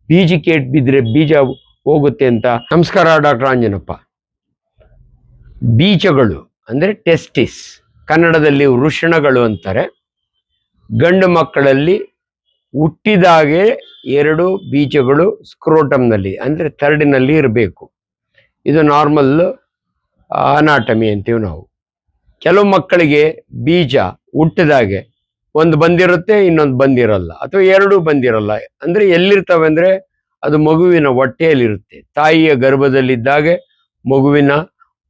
ಬೀಜಕ್ಕೆ ಏಟ್ ಬಿದ್ದರೆ ಬೀಜ ಹೋಗುತ್ತೆ ಅಂತ. ನಮಸ್ಕಾರ, ಡಾಕ್ಟರ್ ಆಂಜನಪ್ಪ. ಬೀಜಗಳು ಅಂದರೆ ಟೆಸ್ಟಿಸ್, ಕನ್ನಡದಲ್ಲಿ ವೃಷಣಗಳು ಅಂತಾರೆ. ಗಂಡು ಮಕ್ಕಳಲ್ಲಿ ಹುಟ್ಟಿದಾಗೆ 2 ಬೀಜಗಳು ಸ್ಕ್ರೋಟಮ್ನಲ್ಲಿ ಅಂದರೆ ಥರ್ಡಿನಲ್ಲಿ ಇರಬೇಕು. ಇದು ನಾರ್ಮಲ್ ಅನಾಟಮಿ ಅಂತೀವಿ ನಾವು. ಕೆಲವು ಮಕ್ಕಳಿಗೆ ಬೀಜ ಹುಟ್ಟಿದಾಗೆ ಒಂದು ಬಂದಿರುತ್ತೆ, ಇನ್ನೊಂದು ಬಂದಿರಲ್ಲ, ಅಥವಾ 2 ಬಂದಿರಲ್ಲ. ಅಂದರೆ ಎಲ್ಲಿರ್ತವೆ ಅಂದರೆ ಅದು ಮಗುವಿನ ಹೊಟ್ಟೆಯಲ್ಲಿರುತ್ತೆ. ತಾಯಿಯ ಗರ್ಭದಲ್ಲಿದ್ದಾಗೆ ಮಗುವಿನ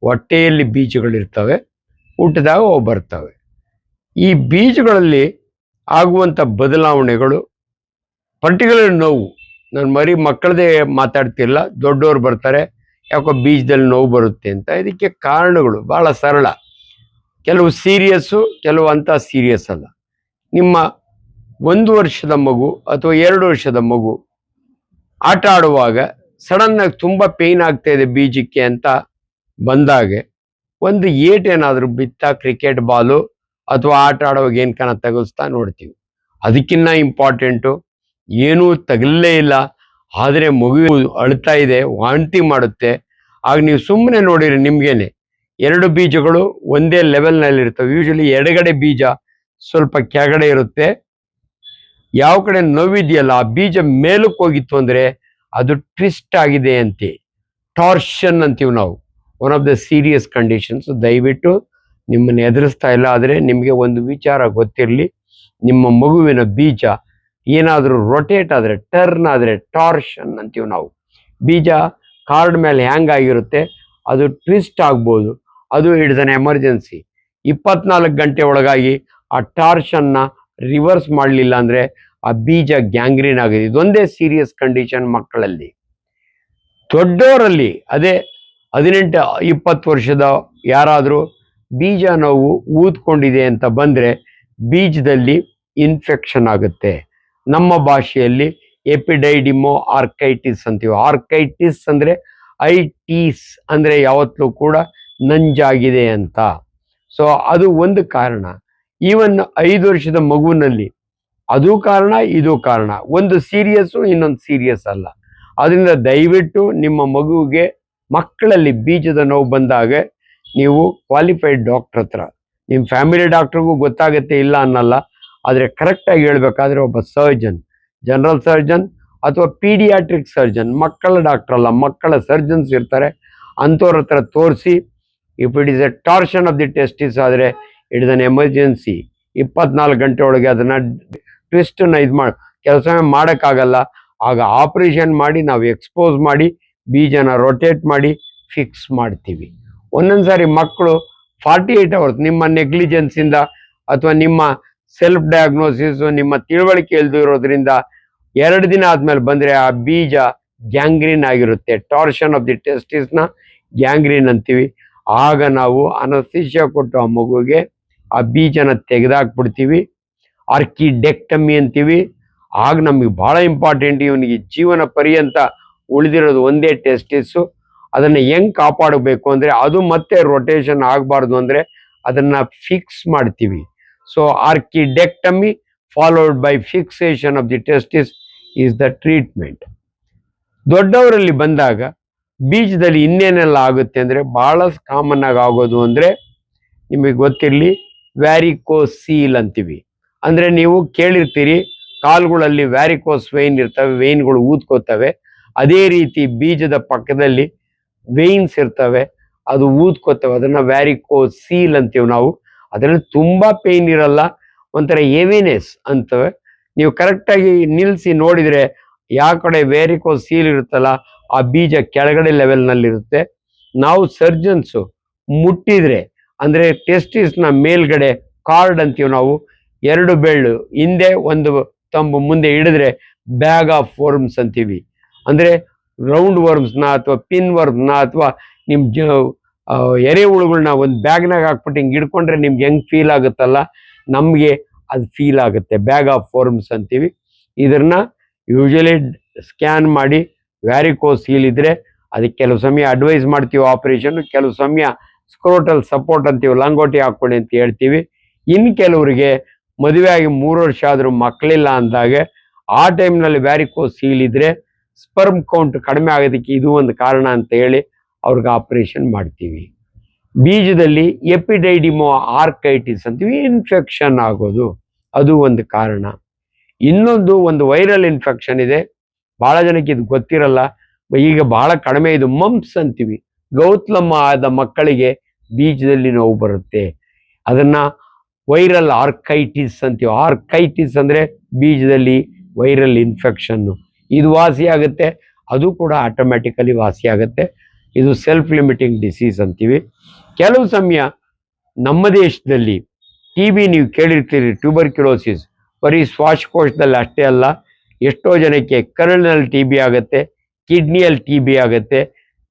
ಹೊಟ್ಟೆಯಲ್ಲಿ ಬೀಜಗಳಿರ್ತವೆ, ಹುಟ್ಟಿದಾಗ ಅವು ಬರ್ತವೆ. ಈ ಬೀಜಗಳಲ್ಲಿ ಆಗುವಂಥ ಬದಲಾವಣೆಗಳು, ಪರ್ಟಿಕ್ಯುಲರ್ ನೋವು, ನಾನು ಮರಿ ಮಕ್ಕಳದೇ ಮಾತಾಡ್ತಿಲ್ಲ, ದೊಡ್ಡವರು ಬರ್ತಾರೆ ಯಾಕೋ ಬೀಜದಲ್ಲಿ ನೋವು ಬರುತ್ತೆ ಅಂತ. ಇದಕ್ಕೆ ಕಾರಣಗಳು ಭಾಳ ಸರಳ. ಕೆಲವು ಸೀರಿಯಸ್ಸು, ಕೆಲವು ಅಂಥ ಸೀರಿಯಸ್ ಅಲ್ಲ. ನಿಮ್ಮ 1 ವರ್ಷದ ಮಗು ಅಥವಾ 2 ವರ್ಷದ ಮಗು ಆಟ ಆಡುವಾಗ ಸಡನ್ನಾಗಿ ತುಂಬ ಪೇಯ್ನ್ ಆಗ್ತಾ ಇದೆ ಬೀಜಕ್ಕೆ ಅಂತ ಬಂದಾಗೆ ಒಂದು ಏಟೇನಾದರೂ ಬಿತ್ತ, ಕ್ರಿಕೆಟ್ ಬಾಲು ಅಥವಾ ಆಟ ಆಡುವಾಗ ಏನು ಕಣ ತಗಲ್ಸ್ತಾ ನೋಡ್ತೀವಿ. ಅದಕ್ಕಿಂತ ಇಂಪಾರ್ಟೆಂಟು ಏನೂ ತಗಲೇ ಇಲ್ಲ, ಆದರೆ ಮಗು ಅಳ್ತಾ ಇದೆ, ವಾಂತಿ ಮಾಡುತ್ತೆ. ಆಗ ನೀವು ಸುಮ್ಮನೆ ನೋಡಿರಿ, ನಿಮ್ಗೇನೆ 2 ಬೀಜಗಳು ಒಂದೇ ಲೆವೆಲ್ನಲ್ಲಿ ಇರ್ತವೆ. ಯೂಶಲಿ ಎಡಗಡೆ ಬೀಜ ಸ್ವಲ್ಪ ಕೆಳಗಡೆ ಇರುತ್ತೆ. ಯಾವ ಕಡೆ ನೋವಿದೆಯಲ್ಲ ಆ ಬೀಜ ಮೇಲಕ್ಕೆ ಹೋಗಿತ್ತು ಅಂದರೆ ಅದು ಟ್ವಿಸ್ಟ್ ಆಗಿದೆ ಅಂತೆ, ಟಾರ್ಷನ್ ಅಂತೀವಿ ನಾವು. One of the serious conditions. ದಯವಿಟ್ಟು ನಿಮ್ಮನ್ನು ಎದುರಿಸ್ತಾ ಇಲ್ಲ, ಆದರೆ ನಿಮಗೆ ಒಂದು ವಿಚಾರ ಗೊತ್ತಿರಲಿ, ನಿಮ್ಮ ಮಗುವಿನ ಬೀಜ ಏನಾದರೂ ರೊಟೇಟ್ ಆದರೆ, ಟರ್ನ್ ಆದರೆ ಟಾರ್ಷನ್ ಅಂತೀವಿ ನಾವು. ಬೀಜ ಕಾರ್ಡ್ ಮೇಲೆ ಹ್ಯಾಂಗ್ ಆಗಿರುತ್ತೆ, ಅದು ಟ್ವಿಸ್ಟ್ ಆಗ್ಬೋದು. ಅದು ಇಟ್ಸ್ ಅನ್ ಎಮರ್ಜೆನ್ಸಿ. 24 ಗಂಟೆ ಒಳಗಾಗಿ ಆ ಟಾರ್ಷನ್ನ ರಿವರ್ಸ್ ಮಾಡಲಿಲ್ಲ ಅಂದರೆ ಆ ಬೀಜ ಗ್ಯಾಂಗ್ರೀನ್ ಆಗಿದೆ. ಇದೊಂದೇ ಸೀರಿಯಸ್ ಕಂಡೀಷನ್ ಮಕ್ಕಳಲ್ಲಿ. ದೊಡ್ಡವರಲ್ಲಿ ಅದೇ 18-20 ವರ್ಷದ ಯಾರಾದರೂ ಬೀಜ ನೋವು ಊದ್ಕೊಂಡಿದೆ ಅಂತ ಬಂದರೆ ಬೀಜದಲ್ಲಿ ಇನ್ಫೆಕ್ಷನ್ ಆಗುತ್ತೆ. ನಮ್ಮ ಭಾಷೆಯಲ್ಲಿ ಎಪಿಡೈಡಿಮೋ ಆರ್ಕೈಟಿಸ್ ಅಂತೀವಿ. ಆರ್ಕೈಟಿಸ್ ಅಂದರೆ ಐಟೀಸ್ ಅಂದರೆ ಯಾವತ್ತೂ ಕೂಡ ನಂಜಾಗಿದೆ ಅಂತ. ಸೊ ಅದು ಒಂದು ಕಾರಣ. ಈವನ್ 5 ವರ್ಷದ ಮಗುವಿನಲ್ಲಿ ಅದು ಕಾರಣ, ಇದು ಕಾರಣ. ಒಂದು ಸೀರಿಯಸ್ಸು, ಇನ್ನೊಂದು ಸೀರಿಯಸ್ ಅಲ್ಲ. ಅದರಿಂದ ದಯವಿಟ್ಟು ನಿಮ್ಮ ಮಗುವಿಗೆ ಮಕ್ಕಳಲ್ಲಿ ಬೀಜದ ನೋವು ಬಂದಾಗ ನೀವು ಕ್ವಾಲಿಫೈಡ್ ಡಾಕ್ಟ್ರ್ ಹತ್ರ, ನಿಮ್ಮ ಫ್ಯಾಮಿಲಿ ಡಾಕ್ಟ್ರಿಗೂ ಗೊತ್ತಾಗುತ್ತೆ, ಇಲ್ಲ ಅನ್ನಲ್ಲ, ಆದರೆ ಕರೆಕ್ಟಾಗಿ ಹೇಳ್ಬೇಕಾದ್ರೆ ಒಬ್ಬ ಸರ್ಜನ್, ಜನರಲ್ ಸರ್ಜನ್ ಅಥವಾ ಪೀಡಿಯಾಟ್ರಿಕ್ ಸರ್ಜನ್, ಮಕ್ಕಳ ಡಾಕ್ಟ್ರ್ ಅಲ್ಲ, ಮಕ್ಕಳ ಸರ್ಜನ್ಸ್ ಇರ್ತಾರೆ, ಅಂಥವ್ರ ಹತ್ರ ತೋರಿಸಿ. If it is A torsion of the testis ಆದರೆ ಇಟ್ ಇಸ್ ಅನ್ ಎಮರ್ಜೆನ್ಸಿ. 24 ಗಂಟೆ ಒಳಗೆ ಅದನ್ನು ಟ್ವಿಸ್ಟನ್ನು ಕೆಲಸ ಮಾಡೋಕ್ಕಾಗಲ್ಲ. ಆಗ ಆಪ್ರೇಷನ್ ಮಾಡಿ ನಾವು ಎಕ್ಸ್ಪೋಸ್ ಮಾಡಿ ಬೀಜನ ರೊಟೇಟ್ ಮಾಡಿ ಫಿಕ್ಸ್ ಮಾಡ್ತೀವಿ. ಒಂದೊಂದು ಸಾರಿ ಮಕ್ಕಳು 48 ಅವರ್ಸ್ ನಿಮ್ಮ ನೆಗ್ಲಿಜೆನ್ಸಿಂದ ಅಥವಾ ನಿಮ್ಮ ಸೆಲ್ಫ್ ಡಯಾಗ್ನೋಸಿಸು, ನಿಮ್ಮ ತಿಳುವಳಿಕೆ ಇಲ್ದಿರೋದ್ರಿಂದ 2 ದಿನ ಆದಮೇಲೆ ಬಂದರೆ ಆ ಬೀಜ ಗ್ಯಾಂಗ್ರೀನ್ ಆಗಿರುತ್ತೆ. ಟಾರ್ಷನ್ ಆಫ್ ದಿ ಟೆಸ್ಟಿಸ್ನ ಗ್ಯಾಂಗ್ರೀನ್ ಅಂತೀವಿ. ಆಗ ನಾವು ಅನಸ್ಥೀಸಿಯಾ ಕೊಟ್ಟು ಆ ಮಗುವಿಗೆ ಆ ಬೀಜನ ತೆಗೆದಾಕ್ಬಿಡ್ತೀವಿ. ಆರ್ಕಿಡೆಕ್ಟಮಿ ಅಂತೀವಿ. ಆಗ ನಮಗೆ ಭಾಳ ಇಂಪಾರ್ಟೆಂಟ್, ಇವನಿಗೆ ಜೀವನ ಪರ್ಯಂತ ಉಳಿದಿರೋದು ಒಂದೇ ಟೆಸ್ಟಿಸ್ಸು. ಅದನ್ನು ಹೆಂಗೆ ಕಾಪಾಡಬೇಕು ಅಂದರೆ, ಅದು ಮತ್ತೆ ರೊಟೇಷನ್ ಆಗಬಾರ್ದು ಅಂದರೆ ಅದನ್ನು ಫಿಕ್ಸ್ ಮಾಡ್ತೀವಿ. So orchidectomy followed by fixation of the testis is the treatment. ದೊಡ್ಡವರಲ್ಲಿ ಬಂದಾಗ ಬೀಜದಲ್ಲಿ ಇನ್ನೇನೆಲ್ಲ ಆಗುತ್ತೆ ಅಂದರೆ, ಭಾಳ ಕಾಮನ್ ಆಗಿ ಆಗೋದು ಅಂದರೆ ನಿಮಗೆ ಗೊತ್ತಿರಲಿ, ವ್ಯಾರಿಕೋಸ್ ಸೀಲ್ ಅಂತೀವಿ. ಅಂದರೆ ನೀವು ಕೇಳಿರ್ತೀರಿ, ಕಾಲುಗಳಲ್ಲಿ ವ್ಯಾರಿಕೋಸ್ ವೇನ್ ಇರ್ತವೆ, ವೇನ್ಗಳು ಊದ್ಕೋತವೆ. ಅದೇ ರೀತಿ ಬೀಜದ ಪಕ್ಕದಲ್ಲಿ ವೇನ್ಸ್ ಇರ್ತವೆ, ಅದು ಊದ್ಕೋತವೆ. ಅದನ್ನು ವ್ಯಾರಿಕೋಸ್ ಸೀಲ್ ಅಂತೀವಿ ನಾವು. ಅದರಲ್ಲಿ ತುಂಬ ಪೇಯ್ನ್ ಇರಲ್ಲ, ಒಂಥರ ಹೆವಿನೆಸ್ ಅಂತವೆ. ನೀವು ಕರೆಕ್ಟಾಗಿ ನಿಲ್ಲಿಸಿ ನೋಡಿದರೆ ಯಾವ ಕಡೆ ವ್ಯಾರಿಕೋಸ್ ಸೀಲ್ ಇರುತ್ತಲ್ಲ ಆ ಬೀಜ ಕೆಳಗಡೆ ಲೆವೆಲ್ನಲ್ಲಿರುತ್ತೆ. ನಾವು ಸರ್ಜನ್ಸು ಮುಟ್ಟಿದರೆ ಅಂದರೆ ಟೆಸ್ಟಿಸ್ನ ಮೇಲ್ಗಡೆ ಕಾರ್ಡ್ ಅಂತೀವಿ ನಾವು, 2 ಬೆರಳು ಹಿಂದೆ, 1 ತಂಬು ಮುಂದೆ ಹಿಡಿದ್ರೆ ಬ್ಯಾಗ್ ಆಫ್ ವರ್ಮ್ಸ್ ಅಂತೀವಿ. ಅಂದರೆ ರೌಂಡ್ ವರ್ಮ್ಸ್ನ ಅಥವಾ ಪಿನ್ ವರ್ಮ್ನ ಅಥವಾ ನಿಮ್ಮ ಎರೆಹುಳುಗಳನ್ನ ಒಂದು ಬ್ಯಾಗ್ನಾಗ ಹಾಕ್ಬಿಟ್ಟು ಹಿಂಗೆ ಹಿಡ್ಕೊಂಡ್ರೆ ನಿಮ್ಗೆ ಹೆಂಗೆ ಫೀಲ್ ಆಗುತ್ತಲ್ಲ, ನಮಗೆ ಅದು ಫೀಲ್ ಆಗುತ್ತೆ. ಬ್ಯಾಗ್ ಆಫ್ ವರ್ಮ್ಸ್ ಅಂತೀವಿ. ಇದನ್ನು ಯೂಶಲಿ ಸ್ಕ್ಯಾನ್ ಮಾಡಿ ವ್ಯಾರಿಕೋಸ್ ಸೀಲ್ ಇದ್ದರೆ ಅದಕ್ಕೆ ಕೆಲವು ಸಮಯ ಅಡ್ವೈಸ್ ಮಾಡ್ತೀವಿ ಆಪ್ರೇಷನ್, ಕೆಲವು ಸಮಯ ಸ್ಕ್ರೋಟಲ್ ಸಪೋರ್ಟ್ ಅಂತೀವಿ, ಲಂಗೋಟಿ ಹಾಕ್ಕೊಳ್ಳಿ ಅಂತ ಹೇಳ್ತೀವಿ. ಇನ್ನು ಕೆಲವರಿಗೆ ಮದುವೆ ಆಗಿ 3 ವರ್ಷ ಆದರೂ ಮಕ್ಕಳಿಲ್ಲ ಅಂದಾಗ ಆ ಟೈಮ್ನಲ್ಲಿ ವ್ಯಾರಿಕೋಸ್ ಸೀಲ್ ಇದ್ದರೆ ಸ್ಪರ್ಮ್ ಕೌಂಟ್ ಕಡಿಮೆ ಆಗೋದಕ್ಕೆ ಇದು ಒಂದು ಕಾರಣ ಅಂತ ಹೇಳಿ ಅವ್ರಿಗೆ ಆಪರೇಷನ್ ಮಾಡ್ತೀವಿ. ಬೀಜದಲ್ಲಿ ಎಪಿಡೈಡಿಮೋ ಆರ್ಕೈಟಿಸ್ ಅಂತೀವಿ, ಇನ್ಫೆಕ್ಷನ್ ಆಗೋದು, ಅದು ಒಂದು ಕಾರಣ. ಇನ್ನೊಂದು ಒಂದು ವೈರಲ್ ಇನ್ಫೆಕ್ಷನ್ ಇದೆ, ಬಹಳ ಜನಕ್ಕೆ ಇದು ಗೊತ್ತಿರಲ್ಲ, ಈಗ ಬಹಳ ಕಡಿಮೆ, ಇದು ಮಂಪ್ಸ್ ಅಂತೀವಿ. ಗೌತಲಮ್ಮ ಆದ ಮಕ್ಕಳಿಗೆ ಬೀಜದಲ್ಲಿ ನೋವು ಬರುತ್ತೆ, ಅದನ್ನ ವೈರಲ್ ಆರ್ಕೈಟಿಸ್ ಅಂತೀವಿ. ಆರ್ಕೈಟಿಸ್ ಅಂದ್ರೆ ಬೀಜದಲ್ಲಿ ವೈರಲ್ ಇನ್ಫೆಕ್ಷನ್ನು, ಇದು ವಾಸಿ ಆಗುತ್ತೆ, ಅದು ಕೂಡ ಆಟೋಮ್ಯಾಟಿಕಲಿ ವಾಸಿ ಆಗುತ್ತೆ. ಇದು ಸೆಲ್ಫ್ ಲಿಮಿಟಿಂಗ್ ಡಿಸೀಸ್ ಅಂತೀವಿ. ಕೆಲವು ಸಮಯ ನಮ್ಮ ದೇಶದಲ್ಲಿ ಟಿ ಬಿ ನೀವು ಕೇಳಿರ್ತೀರಿ, ಟ್ಯೂಬರ್ಕ್ಯುಲೋಸಿಸ್, ಬರೀ ಶ್ವಾಸಕೋಶದಲ್ಲಿ ಅಷ್ಟೇ ಅಲ್ಲ, ಎಷ್ಟೋ ಜನಕ್ಕೆ ಕರಳಿನಲ್ಲಿ ಟಿ ಬಿ ಆಗುತ್ತೆ, ಕಿಡ್ನಿಯಲ್ಲಿ ಟಿ ಬಿ ಆಗುತ್ತೆ,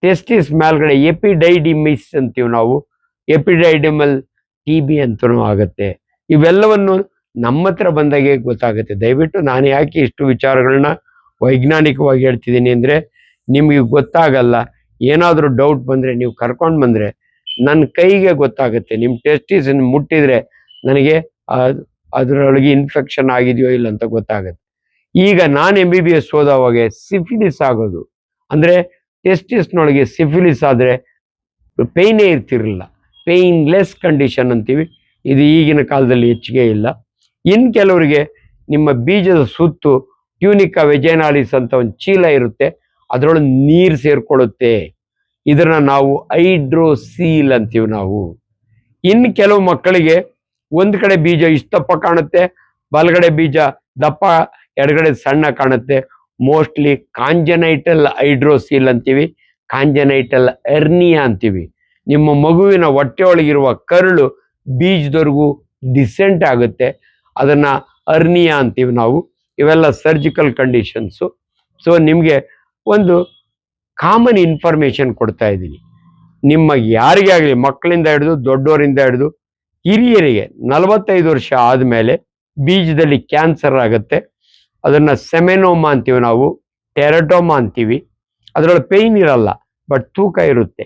ಟೆಸ್ಟಿಸ್ ಮೇಲ್ಗಡೆ ಎಪಿಡೈಡಿಮಿಸ್ ಅಂತೀವಿ ನಾವು, ಎಪಿಡೈಡಿಮಲ್ ಟಿ ಬಿ ಅಂತಲೂ ಆಗುತ್ತೆ. ಇವೆಲ್ಲವನ್ನು ನಮ್ಮ ಹತ್ರ ಬಂದಾಗೆ ಗೊತ್ತಾಗುತ್ತೆ. ದಯವಿಟ್ಟು ನಾನು ಯಾಕೆ ಇಷ್ಟು ವಿಚಾರಗಳನ್ನ ವೈಜ್ಞಾನಿಕವಾಗಿ ಹೇಳ್ತಿದ್ದೀನಿ ಅಂದರೆ, ನಿಮಗೆ ಗೊತ್ತಾಗಲ್ಲ. ಏನಾದರೂ ಡೌಟ್ ಬಂದರೆ ನೀವು ಕರ್ಕೊಂಡು ಬಂದರೆ ನನ್ನ ಕೈಗೆ ಗೊತ್ತಾಗುತ್ತೆ. ನಿಮ್ಮ ಟೆಸ್ಟಿಸ್ ಮುಟ್ಟಿದ್ರೆ ನನಗೆ ಅದರೊಳಗೆ ಇನ್ಫೆಕ್ಷನ್ ಆಗಿದೆಯೋ ಇಲ್ಲ ಅಂತ ಗೊತ್ತಾಗುತ್ತೆ. ಈಗ ನಾನು MBBS ಓದೋವಾಗೆ ಸಿಫಿಲಿಸ್ ಆಗೋದು ಅಂದರೆ, ಟೆಸ್ಟಿಸ್ನೊಳಗೆ ಸಿಫಿಲಿಸ್ ಆದರೆ ಪೇಯ್ನೇ ಇರ್ತಿರಲಿಲ್ಲ, ಪೇಯ್ನ್ಲೆಸ್ ಕಂಡೀಷನ್ ಅಂತೀವಿ. ಇದು ಈಗಿನ ಕಾಲದಲ್ಲಿ ಹೆಚ್ಚಿಗೆ ಇಲ್ಲ. ಇನ್ನು ಕೆಲವರಿಗೆ ನಿಮ್ಮ ಬೀಜದ ಸುತ್ತು ಟ್ಯೂನಿಕಾ ವೆಜೈನಾಲಿಸ್ ಅಂತ ಒಂದು ಚೀಲ ಇರುತ್ತೆ, ಅದರೊಳಗೆ ನೀರು ಸೇರ್ಕೊಳ್ಳುತ್ತೆ, ಇದನ್ನ ನಾವು ಹೈಡ್ರೋಸೀಲ್ ಅಂತೀವಿ ನಾವು. ಇನ್ನು ಕೆಲವು ಮಕ್ಕಳಿಗೆ ಒಂದು ಕಡೆ ಬೀಜ ಇಷ್ಟಪ್ಪ ಕಾಣುತ್ತೆ, ಬಲಗಡೆ ಬೀಜ ದಪ್ಪ, ಎಡಗಡೆ ಸಣ್ಣ ಕಾಣುತ್ತೆ. ಮೋಸ್ಟ್ಲಿ ಕಾಂಜನೈಟಲ್ ಹೈಡ್ರೋಸೀಲ್ ಅಂತೀವಿ, ಕಾಂಜನೈಟಲ್ ಎರ್ನಿಯಾ ಅಂತೀವಿ. ನಿಮ್ಮ ಮಗುವಿನ ಹೊಟ್ಟೆ ಒಳಗಿರುವ ಕರುಳು ಬೀಜದವರೆಗೂ ಡಿಸೆಂಟ್ ಆಗುತ್ತೆ, ಅದನ್ನ ಅರ್ನಿಯಾ ಅಂತೀವಿ ನಾವು. ಇವೆಲ್ಲ ಸರ್ಜಿಕಲ್ ಕಂಡೀಷನ್ಸು. ಸೊ ನಿಮಗೆ ಒಂದು ಕಾಮನ್ ಇನ್ಫಾರ್ಮೇಶನ್ ಕೊಡ್ತಾ ಇದ್ದೀನಿ. ನಿಮ್ಮ ಯಾರಿಗೇ ಆಗಲಿ, ಮಕ್ಕಳಿಂದ ಹಿಡಿದು ದೊಡ್ಡವರಿಂದ ಹಿಡಿದು ಹಿರಿಯರಿಗೆ 45 ವರ್ಷ ಆದಮೇಲೆ ಬೀಜದಲ್ಲಿ ಕ್ಯಾನ್ಸರ್ ಆಗುತ್ತೆ. ಅದನ್ನು ಸೆಮೆನೋಮಾ ಅಂತೀವಿ ನಾವು, ಟೆರಟೋಮಾ ಅಂತೀವಿ. ಅದರೊಳಗೆ ಪೇಯ್ನ್ ಇರಲ್ಲ, ಬಟ್ ತೂಕ ಇರುತ್ತೆ.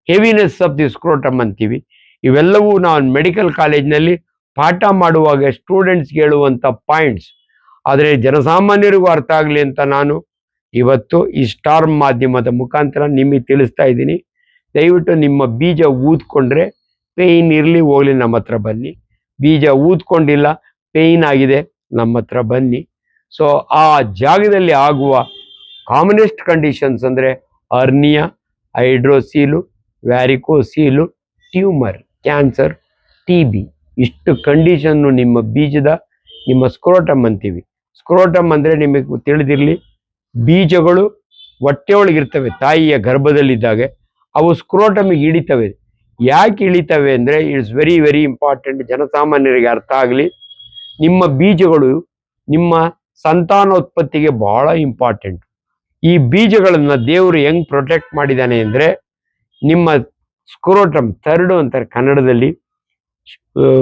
ಹೆವಿನೆಸ್ ಆಫ್ ದಿ ಸ್ಕ್ರೋಟಮ್ ಅಂತೀವಿ. ಇವೆಲ್ಲವೂ ನಾವು ಮೆಡಿಕಲ್ ಕಾಲೇಜ್ನಲ್ಲಿ ಪಾಠ ಮಾಡುವಾಗ ಸ್ಟೂಡೆಂಟ್ಸ್ಗೆ ಹೇಳುವಂಥ ಪಾಯಿಂಟ್ಸ್. ಆದರೆ ಜನಸಾಮಾನ್ಯರಿಗೂ ಅರ್ಥ ಆಗಲಿ ಅಂತ ನಾನು ಇವತ್ತು ಈ ಸ್ಟಾರ್ ಮಾಧ್ಯಮದ ಮುಖಾಂತರ ನಿಮಗೆ ತಿಳಿಸ್ತಾ ಇದ್ದೀನಿ. ದಯವಿಟ್ಟು ನಿಮ್ಮ ಬೀಜ ಊದ್ಕೊಂಡ್ರೆ, ಪೇಯ್ನ್ ಇರಲಿ ಹೋಗಲಿ, ನಮ್ಮ ಹತ್ರ ಬನ್ನಿ. ಬೀಜ ಊದ್ಕೊಂಡಿಲ್ಲ, ಪೇಯ್ನ್ ಆಗಿದೆ, ನಮ್ಮ ಹತ್ರ ಬನ್ನಿ. ಸೊ ಆ ಜಾಗದಲ್ಲಿ ಆಗುವ ಕಾಮನೆಸ್ಟ್ ಕಂಡೀಷನ್ಸ್ ಅಂದರೆ ಅರ್ನಿಯಾ, ಹೈಡ್ರೋಸೀಲು, ವ್ಯಾರಿಕೋಸೀಲು, ಟ್ಯೂಮರ್, ಕ್ಯಾನ್ಸರ್, TB. ಇಷ್ಟು ಕಂಡೀಷನ್ನು ನಿಮ್ಮ ಬೀಜದ, ನಿಮ್ಮ ಸ್ಕ್ರೋಟಮ್ ಅಂತೀವಿ. ಸ್ಕ್ರೋಟಮ್ ಅಂದರೆ ನಿಮಗೆ ತಿಳಿದಿರಲಿ, ಬೀಜಗಳು ಹೊಟ್ಟೆಯೊಳಗಿರ್ತವೆ ತಾಯಿಯ ಗರ್ಭದಲ್ಲಿದ್ದಾಗ, ಅವು ಸ್ಕ್ರೋಟಮಿಗೆ ಇಳಿತವೆ. ಯಾಕೆ ಇಳಿತವೆ ಅಂದರೆ, ಇಟ್ಸ್ ವೆರಿ ವೆರಿ ಇಂಪಾರ್ಟೆಂಟ್, ಜನಸಾಮಾನ್ಯರಿಗೆ ಅರ್ಥ ಆಗಲಿ. ನಿಮ್ಮ ಬೀಜಗಳು ನಿಮ್ಮ ಸಂತಾನೋತ್ಪತ್ತಿಗೆ ಬಹಳ ಇಂಪಾರ್ಟೆಂಟ್. ಈ ಬೀಜಗಳನ್ನು ದೇವರು ಹೆಂಗ್ ಪ್ರೊಟೆಕ್ಟ್ ಮಾಡಿದ್ದಾನೆ ಅಂದರೆ, ನಿಮ್ಮ ಸ್ಕ್ರೋಟಮ್, ಥರ್ಡು ಅಂತಾರೆ ಕನ್ನಡದಲ್ಲಿ,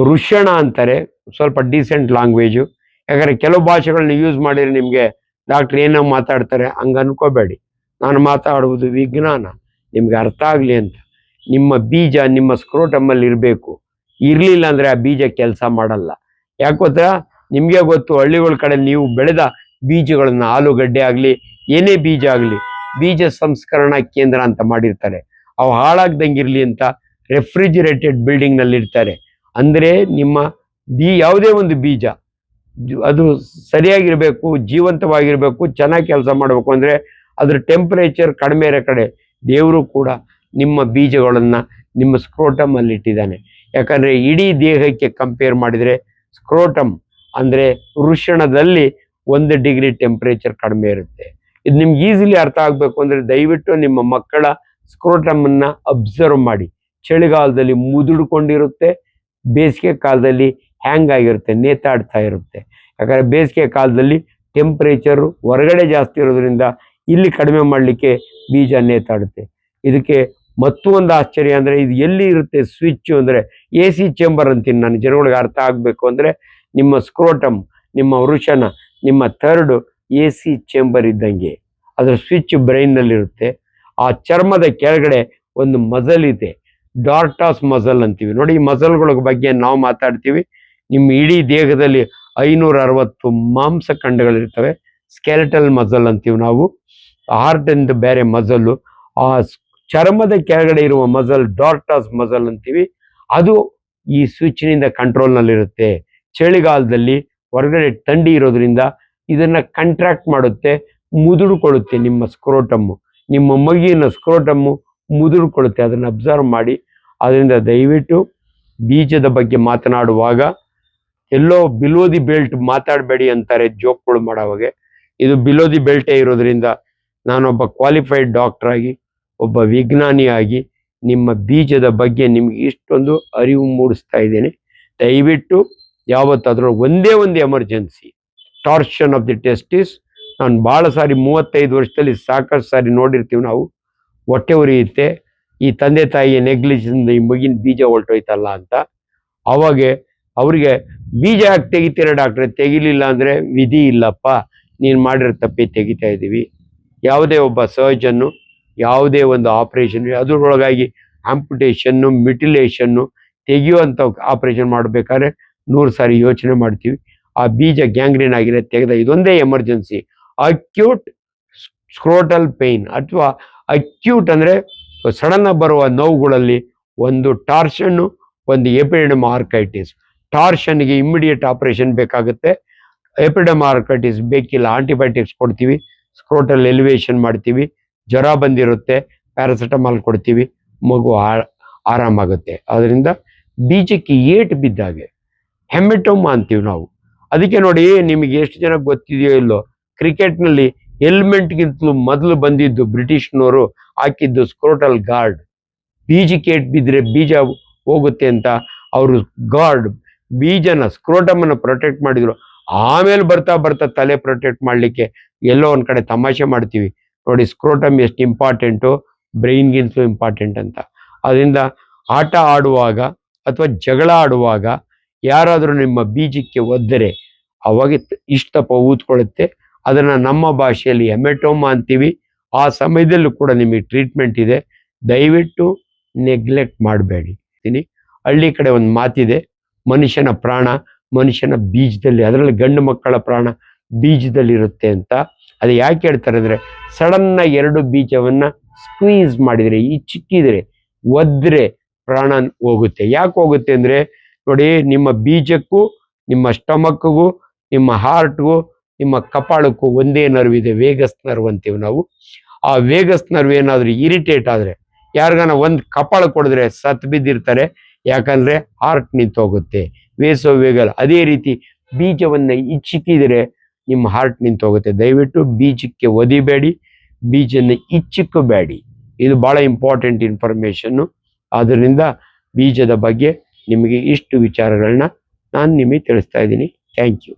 ವೃಷಣ ಅಂತಾರೆ, ಸ್ವಲ್ಪ ಡೀಸೆಂಟ್ ಲ್ಯಾಂಗ್ವೇಜು. ಯಾಕಂದರೆ ಕೆಲವು ಭಾಷೆಗಳನ್ನ ಯೂಸ್ ಮಾಡಿದರೆ ನಿಮಗೆ ಡಾಕ್ಟ್ರ್ ಏನೋ ಮಾತಾಡ್ತಾರೆ ಹಂಗೆ ಅನ್ಕೋಬೇಡಿ. ನಾನು ಮಾತಾಡುವುದು ವಿಜ್ಞಾನ, ನಿಮ್ಗೆ ಅರ್ಥ ಆಗಲಿ ಅಂತ. ನಿಮ್ಮ ಬೀಜ ನಿಮ್ಮ ಸ್ಕ್ರೋಟಮಲ್ಲಿ ಇರಬೇಕು. ಇರಲಿಲ್ಲ ಅಂದರೆ ಆ ಬೀಜ ಕೆಲಸ ಮಾಡಲ್ಲ. ಯಾಕೆ ಗೊತ್ತಾ, ನಿಮಗೆ ಗೊತ್ತು, ಹಳ್ಳಿಗಳ ಕಡೆ ನೀವು ಬೆಳೆದ ಬೀಜಗಳನ್ನು, ಆಲೂಗಡ್ಡೆ ಆಗಲಿ, ಏನೇ ಬೀಜ ಆಗಲಿ, ಬೀಜ ಸಂಸ್ಕರಣಾ ಕೇಂದ್ರ ಅಂತ ಮಾಡಿರ್ತಾರೆ. ಅವು ಹಾಳಾಗ್ದಂಗಿರಲಿ ಅಂತ ರೆಫ್ರಿಜಿರೇಟೆಡ್ ಬಿಲ್ಡಿಂಗ್ನಲ್ಲಿ ಇರ್ತಾರೆ. ಅಂದರೆ ನಿಮ್ಮ ಯಾವುದೇ ಒಂದು ಬೀಜ ಅದು ಸರಿಯಾಗಿರಬೇಕು, ಜೀವಂತವಾಗಿರಬೇಕು, ಚೆನ್ನಾಗಿ ಕೆಲಸ ಮಾಡಬೇಕು ಅಂದರೆ ಅದ್ರ ಟೆಂಪರೇಚರ್ ಕಡಿಮೆ ಇರೋ ಕಡೆ ದೇವರು ಕೂಡ ನಿಮ್ಮ ಬೀಜಗಳನ್ನು ನಿಮ್ಮ ಸ್ಕ್ರೋಟಮಲ್ಲಿ ಇಟ್ಟಿದ್ದಾನೆ. ಯಾಕಂದರೆ ಇಡೀ ದೇಹಕ್ಕೆ ಕಂಪೇರ್ ಮಾಡಿದರೆ ಸ್ಕ್ರೋಟಮ್ ಅಂದರೆ ವೃಷಣದಲ್ಲಿ 1 ಡಿಗ್ರಿ ಟೆಂಪರೇಚರ್ ಕಡಿಮೆ ಇರುತ್ತೆ. ಇದು ನಿಮ್ಗೆ ಈಸಿಲಿ ಅರ್ಥ ಆಗಬೇಕು ಅಂದರೆ ದಯವಿಟ್ಟು ನಿಮ್ಮ ಮಕ್ಕಳ ಸ್ಕ್ರೋಟಮನ್ನು ಅಬ್ಸರ್ವ್ ಮಾಡಿ. ಚಳಿಗಾಲದಲ್ಲಿ ಮುದುಡ್ಕೊಂಡಿರುತ್ತೆ, ಬೇಸಿಗೆ ಕಾಲದಲ್ಲಿ ಹ್ಯಾಂಗ್ ಆಗಿರುತ್ತೆ, ನೇತಾಡ್ತಾ ಇರುತ್ತೆ. ಯಾಕಂದರೆ ಬೇಸಿಗೆ ಕಾಲದಲ್ಲಿ ಟೆಂಪ್ರೇಚರು ಹೊರಗಡೆ ಜಾಸ್ತಿ ಇರೋದ್ರಿಂದ ಇಲ್ಲಿ ಕಡಿಮೆ ಮಾಡಲಿಕ್ಕೆ ಬೀಜ ನೇತಾಡುತ್ತೆ. ಇದಕ್ಕೆ ಮತ್ತೊಂದು ಆಶ್ಚರ್ಯ ಅಂದರೆ, ಇದು ಎಲ್ಲಿ ಇರುತ್ತೆ ಸ್ವಿಚ್ಚು ಅಂದರೆ, AC ಚೇಂಬರ್ ಅಂತೀನಿ ನಾನು, ಜನಗಳಿಗೆ ಅರ್ಥ ಆಗಬೇಕು ಅಂದರೆ. ನಿಮ್ಮ ಸ್ಕ್ರೋಟಮ್, ನಿಮ್ಮ ವೃಷಣ, ನಿಮ್ಮ ಥರ್ಡು AC ಚೇಂಬರ್ ಇದ್ದಂಗೆ, ಅದರ ಸ್ವಿಚ್ ಬ್ರೈನ್ನಲ್ಲಿರುತ್ತೆ. ಆ ಚರ್ಮದ ಕೆಳಗಡೆ ಒಂದು ಮಜಲ್ ಇದೆ, ಡಾರ್ಟಾಸ್ ಮಜಲ್ ಅಂತೀವಿ ನೋಡಿ. ಈ ಮಜಲ್ಗಳ ಬಗ್ಗೆ ನಾವು ಮಾತಾಡ್ತೀವಿ. ನಿಮ್ಮ ಇಡೀ ದೇಹದಲ್ಲಿ 560 ಮಾಂಸಖಂಡಗಳಿರ್ತವೆ, ಸ್ಕೆಲೆಟಲ್ ಮಜಲ್ ಅಂತೀವಿ ನಾವು. ಹಾರ್ಟ್ ಎಂದು ಬೇರೆ ಮಸಲ್ಲು, ಆ ಚರ್ಮದ ಕೆಳಗಡೆ ಇರುವ ಮಸಲ್ ಡಾರ್ಟಾಸ್ ಮಸಲ್ ಅಂತೀವಿ, ಅದು ಈ ಸ್ವಿಚ್ನಿಂದ ಕಂಟ್ರೋಲ್ನಲ್ಲಿರುತ್ತೆ. ಚಳಿಗಾಲದಲ್ಲಿ ಹೊರಗಡೆ ಥಂಡಿ ಇರೋದ್ರಿಂದ ಇದನ್ನ ಕಂಟ್ರಾಕ್ಟ್ ಮಾಡುತ್ತೆ, ಮುದುಡ್ಕೊಳ್ಳುತ್ತೆ. ನಿಮ್ಮ ಸ್ಕ್ರೋಟಮ್ಮು, ನಿಮ್ಮ ಮಗಿನ ಸ್ಕ್ರೋಟಮ್ಮು ಮುದುಡ್ಕೊಳ್ಳುತ್ತೆ. ಅದನ್ನು ಅಬ್ಸರ್ವ್ ಮಾಡಿ. ಅದರಿಂದ ದಯವಿಟ್ಟು ಬೀಜದ ಬಗ್ಗೆ ಮಾತನಾಡುವಾಗ ಎಲ್ಲೋ ಬಿಲೋ ದಿ ಬೆಲ್ಟ್ ಮಾತಾಡಬೇಡಿ ಅಂತಾರೆ ಜೋಕ್ಗಳು ಮಾಡೋವಾಗೆ. ಇದು ಬಿಲೋ ದಿ ಬೆಲ್ಟೇ ಇರೋದ್ರಿಂದ ನಾನೊಬ್ಬ ಕ್ವಾಲಿಫೈಡ್ ಡಾಕ್ಟರ್ ಆಗಿ, ಒಬ್ಬ ವಿಜ್ಞಾನಿಯಾಗಿ ನಿಮ್ಮ ಬೀಜದ ಬಗ್ಗೆ ನಿಮ್ಗೆ ಇಷ್ಟೊಂದು ಅರಿವು ಮೂಡಿಸ್ತಾ ಇದ್ದೇನೆ. ದಯವಿಟ್ಟು ಯಾವತ್ತಾದ್ರೂ ಒಂದೇ ಒಂದು emergency torsion of the testis, ನಾನು ಭಾಳ ಸಾರಿ 35 ವರ್ಷದಲ್ಲಿ ಸಾಕಷ್ಟು ಸಾರಿ ನೋಡಿರ್ತೀವಿ ನಾವು. ಹೊಟ್ಟೆ ಉರಿಯುತ್ತೆ, ಈ ತಂದೆ ತಾಯಿಯ ನೆಗ್ಲಿಜೆನ್ಸ್, ಈ ಮಗಿನ ಬೀಜ ಹೊರಟೋಯ್ತಲ್ಲ ಅಂತ. ಅವಾಗೆ ಅವರಿಗೆ ಬೀಜ ಯಾಕೆ ತೆಗಿತೀರ ಡಾಕ್ಟ್ರೆ? ತೆಗಿಲಿಲ್ಲ ಅಂದರೆ ವಿಧಿ ಇಲ್ಲಪ್ಪ, ನೀನು ಮಾಡಿರೋ ತಪ್ಪಿ ತೆಗಿತಾ ಇದ್ದೀವಿ. ಯಾವುದೇ ಒಬ್ಬ ಸರ್ಜನ್ನು ಯಾವುದೇ ಒಂದು ಆಪ್ರೇಷನ್ ಅದರೊಳಗಾಗಿ ಆಂಪುಟೇಷನ್ನು, ಮಿಟಿಲೇಷನ್ನು, ತೆಗೆಯುವಂಥ ಆಪ್ರೇಷನ್ ಮಾಡಬೇಕಾದ್ರೆ 100 ಸಾರಿ ಯೋಚನೆ ಮಾಡ್ತೀವಿ. ಆ ಬೀಜ ಗ್ಯಾಂಗ್ರೀನ್ ಆಗಿದೆ, ತೆಗೆದ. ಇದೊಂದೇ ಎಮರ್ಜೆನ್ಸಿ ಅಕ್ಯೂಟ್ ಸ್ಕ್ರೋಟಲ್ ಪೇಯ್ನ್, ಅಥವಾ ಅಕ್ಯೂಟ್ ಅಂದರೆ ಸಡನ್ ಬರುವ ನೋವುಗಳಲ್ಲಿ ಒಂದು ಟಾರ್ಷನ್ನು, ಒಂದು ಎಪಿಡೆಮಾರ್ಕೈಟಿಸ್. ಟಾರ್ಷನ್ಗೆ ಇಮ್ಮಿಡಿಯೇಟ್ ಆಪರೇಷನ್ ಬೇಕಾಗುತ್ತೆ, ಎಪಿಡೆಮಾರ್ಕೈಟಿಸ್ ಬೇಕಿಲ್ಲ, ಆಂಟಿಬಯೋಟಿಕ್ಸ್ ಕೊಡ್ತೀವಿ, ಸ್ಕ್ರೋಟಲ್ ಎಲಿವೇಷನ್ ಮಾಡ್ತೀವಿ. ಜ್ವರ ಬಂದಿರುತ್ತೆ, ಪ್ಯಾರಾಸಿಟಮಾಲ್ ಕೊಡ್ತೀವಿ, ಮಗು ಆರಾಮಾಗುತ್ತೆ. ಅದರಿಂದ ಬೀಜಕ್ಕೆ ಏಟು ಬಿದ್ದಾಗೆ ಹೆಮೆಟೋಮಾ ಅಂತೀವಿ ನಾವು. ಅದಕ್ಕೆ ನೋಡಿ, ನಿಮಗೆ ಎಷ್ಟು ಜನ ಗೊತ್ತಿದೆಯೋ ಇಲ್ಲೋ, ಕ್ರಿಕೆಟ್ನಲ್ಲಿ ಹೆಲ್ಮೆಟ್ಗಿಂತಲೂ ಮೊದಲು ಬಂದಿದ್ದು ಬ್ರಿಟಿಷ್ನವರು ಹಾಕಿದ್ದು ಸ್ಕ್ರೋಟಲ್ ಗಾರ್ಡ್. ಬೀಜಕ್ಕೆ ಏಟು ಬಿದ್ದರೆ ಬೀಜ ಹೋಗುತ್ತೆ ಅಂತ ಅವರು ಗಾರ್ಡ್, ಬೀಜನ ಸ್ಕ್ರೋಟಮನ್ನು ಪ್ರೊಟೆಕ್ಟ್ ಮಾಡಿದ್ರು. ಆಮೇಲೆ ಬರ್ತಾ ಬರ್ತಾ ತಲೆ ಪ್ರೊಟೆಕ್ಟ್ ಮಾಡಲಿಕ್ಕೆ ಎಲ್ಲೋ ಒಂದು ಕಡೆ ತಮಾಷೆ ಮಾಡ್ತೀವಿ ನೋಡಿ, ಸ್ಕ್ರೋಟಮ್ ಎಷ್ಟು ಇಂಪಾರ್ಟೆಂಟು, ಬ್ರೈನ್ಗಿಂತಲೂ ಇಂಪಾರ್ಟೆಂಟ್ ಅಂತ. ಅದರಿಂದ ಆಟ ಆಡುವಾಗ ಅಥವಾ ಜಗಳ ಆಡುವಾಗ ಯಾರಾದರೂ ನಿಮ್ಮ ಬೀಜಕ್ಕೆ ಒದ್ದರೆ ಅವಾಗ ಇಷ್ಟಪ್ಪ ಊದ್ಕೊಳ್ಳುತ್ತೆ. ಅದನ್ನು ನಮ್ಮ ಭಾಷೆಯಲ್ಲಿ ಹೆಮೆಟೋಮಾ ಅಂತೀವಿ. ಆ ಸಮಯದಲ್ಲೂ ಕೂಡ ನಿಮಗೆ ಟ್ರೀಟ್ಮೆಂಟ್ ಇದೆ. ದಯವಿಟ್ಟು ನೆಗ್ಲೆಕ್ಟ್ ಮಾಡಬೇಡಿ. ಹಳ್ಳಿ ಕಡೆ ಒಂದು ಮಾತಿದೆ, ಮನುಷ್ಯನ ಪ್ರಾಣ ಮನುಷ್ಯನ ಬೀಜದಲ್ಲಿ, ಅದರಲ್ಲಿ ಗಂಡು ಮಕ್ಕಳ ಪ್ರಾಣ ಬೀಜದಲ್ಲಿರುತ್ತೆ ಅಂತ. ಅದು ಯಾಕೆ ಹೇಳ್ತಾರೆ ಅಂದರೆ, ಸಡನ್ನ 2 ಬೀಜವನ್ನು ಸ್ಕ್ವೀಸ್ ಮಾಡಿದರೆ, ಈ ಚಿಕ್ಕಿದರೆ, ಒದ್ರೆ ಪ್ರಾಣ ಹೋಗುತ್ತೆ. ಯಾಕೆ ಹೋಗುತ್ತೆ ಅಂದರೆ ನೋಡಿ, ನಿಮ್ಮ ಬೀಜಕ್ಕೂ, ನಿಮ್ಮ ಸ್ಟಮಕ್ಗೂ, ನಿಮ್ಮ ಹಾರ್ಟ್ಗೂ, ನಿಮ್ಮ ಕಪಾಳಕ್ಕೂ ಒಂದೇ ನರ್ವ್ ಇದೆ, ವೇಗಸ್ ನರ್ವ್ ಅಂತೀವಿ ನಾವು. ಆ ವೇಗಸ್ ನರ್ವ್ ಏನಾದರೂ ಇರಿಟೇಟ್ ಆದರೆ, ಯಾರಿಗಾನ ಒಂದು ಕಪಾಳ ಕೊಡಿದ್ರೆ ಸತ್ತು ಬಿದ್ದಿರ್ತಾರೆ, ಯಾಕಂದರೆ ಹಾರ್ಟ್ ನಿಂತೋಗುತ್ತೆ, ವೇಸೋ ವೇಗಲ್. ಅದೇ ರೀತಿ ಬೀಜವನ್ನು ಇಚ್ಚಿಕ್ಕಿದರೆ ನಿಮ್ಮ ಹಾರ್ಟ್ ನಿಂತೋಗುತ್ತೆ. ದಯವಿಟ್ಟು ಬೀಜಕ್ಕೆ ಒದಿಬೇಡಿ, ಬೀಜನ ಇಚ್ಚಿಕ್ಕಬೇಡಿ. ಇದು ಭಾಳ ಇಂಪಾರ್ಟೆಂಟ್ ಇನ್ಫಾರ್ಮೇಷನ್ನು. ಆದ್ದರಿಂದ ಬೀಜದ ಬಗ್ಗೆ ನಿಮಗೆ ಇಷ್ಟು ವಿಚಾರಗಳನ್ನ ನಾನು ನಿಮಗೆ ತಿಳಿಸ್ತಾ ಇದ್ದೀನಿ. Thank you.